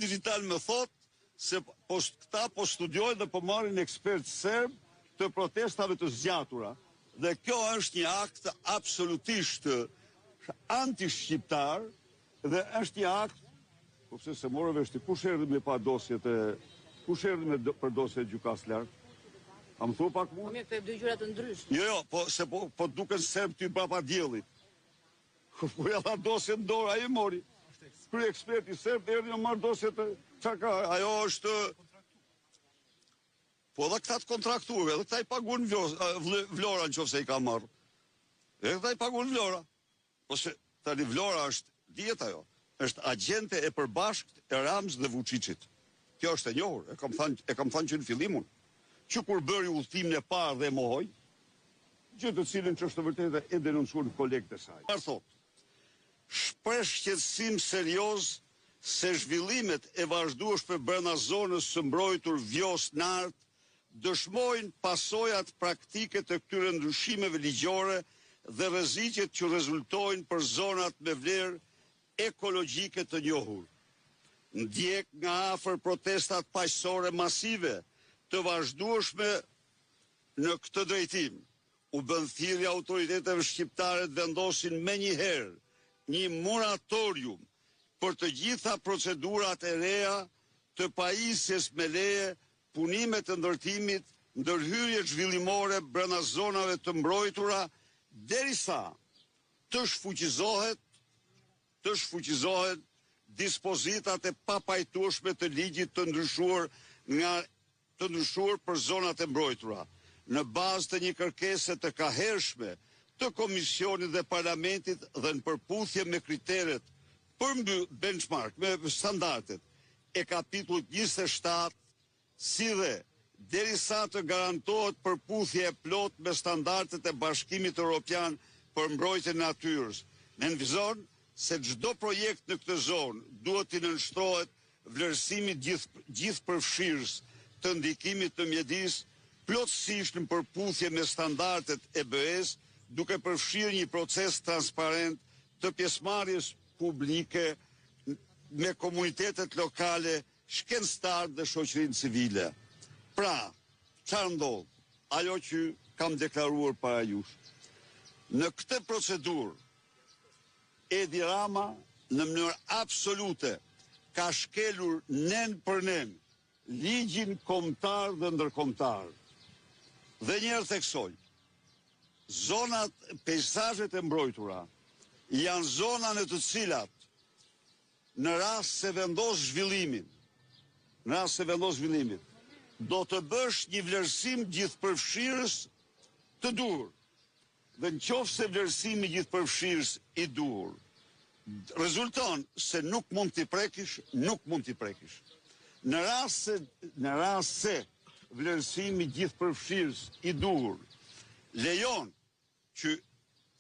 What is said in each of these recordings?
Digital më thot se këta po studiojnë dhe po marrin ekspert serb të protestave të zgjatura. Dhe kjo është një akt absolutisht anti-shqiptar dhe është një akt, po pse se morëve është kush erdhi me pa dosjet e kush erdhi me për dosjet gjykas lart? A më thu pak mua? Po mirë, këtë dy gjëra të ndryshme. Jo, po duken serb ty brapa diellit. Po ja dha dosjet në dorë, ai e mori. Kry eksperti serb erdhi në marr dosjet e çka ka, ajo është po edhe këta të kontraktuar, edhe këta i paguën vlora nëse i ka marrë. Edhe këta i paguën vlora. Po se tani vlora është dihet ajo, është agjente e përbashkët e Rams dhe Vučićit. Kjo është e njohur, e kam thënë që në fillimun. Që kur bëri udhëtimin e parë dhe mohoi, gjë të cilën që është të vërtetë e denoncuar kolegët e saj. Çfarë thotë? Shpreh shqetësim serioz se zhvillimet e vazhdueshme brenda zonës së mbrojtur Vjos-Nart dëshmojnë pasojat praktike të këtyre ndryshimeve ligjore dhe rreziqet që rezultojnë për zonat me vlerë ekologjike të njohur. Ndjek nga afër protestat paqësore masive të vazhdueshme në këtë drejtim. U bën thirrje autoriteteve shqiptare të vendosin menjëherë një moratorium për të gjitha procedurat e reja të pajisjes me leje, punimet të ndërtimit, ndërhyrje zhvillimore brenda zonave të mbrojtura, derisa të shfuqizohet dispozitat e papajtueshme të ligjit të ndryshuar për zonat e mbrojtura, në bazë të një kërkese të kahershme të Komisionit dhe Parlamentit dhe në përputhje me kriteret për benchmark, me standardet e kapitullit 27, si dhe derisa të garantohet përputhje e plot me standardet e Bashkimit Evropian për mbrojtjen e natyrës. Ne nënvizon se çdo projekt në këtë zonë duhet të nënshtrohet vlerësimit gjithëpërfshirës të ndikimit të mjedis, plotësisht në përputhje me standardet e BE-s, duke përfshirë një proces transparent të pjesëmarrjes publike me komunitetet lokale, shkencëtar dhe shoqërinë civile. Pra, çfarë ndodh? Ajo që kam deklaruar para jush. Në këtë procedurë, Edi Rama në mënyrë absolute ka shkelur nen për nen ligjin kombëtar dhe ndërkombëtar. Dhe njerë theksoj, zonat, pejzazhet e mbrojtura janë zona në të cilat në rast se vendos zhvillimin, do të bësh një vlerësim gjithëpërfshirës të dur. Dhe në qoftë se vlerësimi gjithëpërfshirës i dur rezulton se nuk mund t'i prekish. Në rast se vlerësimi gjithëpërfshirës i dur lejon që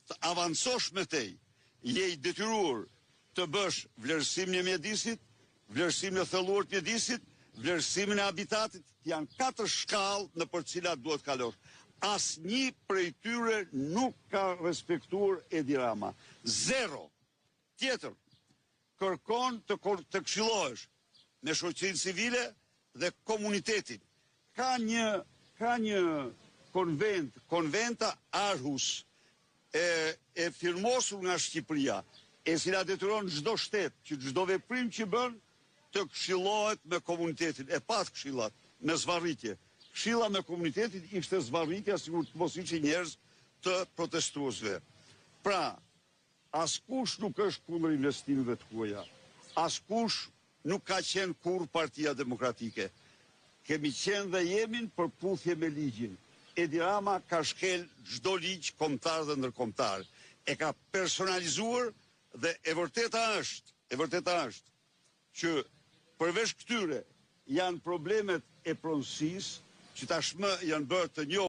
të avancosh me tej, je i detyruar të bësh vlerësimin e mjedisit, vlerësimin e thelluar të mjedisit, vlerësimin e habitatit, janë 4 shkallë në për cilat duhet kalosh. Asnjë prej tyre nuk ka respektuar Edi Rama. 0. Tjetër, kërkon të këshillohesh me shoqërinë civile dhe komunitetin. Ka një konventa Aarhus e firmosur nga Shqipëria, e cila detyron çdo shtet që çdo veprim që bën të këshillohet me komunitetin. E pas këshillat me zvarritje. Këshilla me komunitetin ishte zvarritja sikur të mos ishin njerëz të protestuesve. Pra, askush nuk është kundër investimeve të huaja. Askush nuk ka qenë kurrë Partia Demokratike. Kemi qenë dhe jemi në përputhje me ligjin. Edi Rama ka shkel çdo ligj kombëtar dhe ndërkombëtar. E ka personalizuar dhe e vërteta është që përveç këtyre janë problemet e pronësisë që tashmë janë bërë të njohura.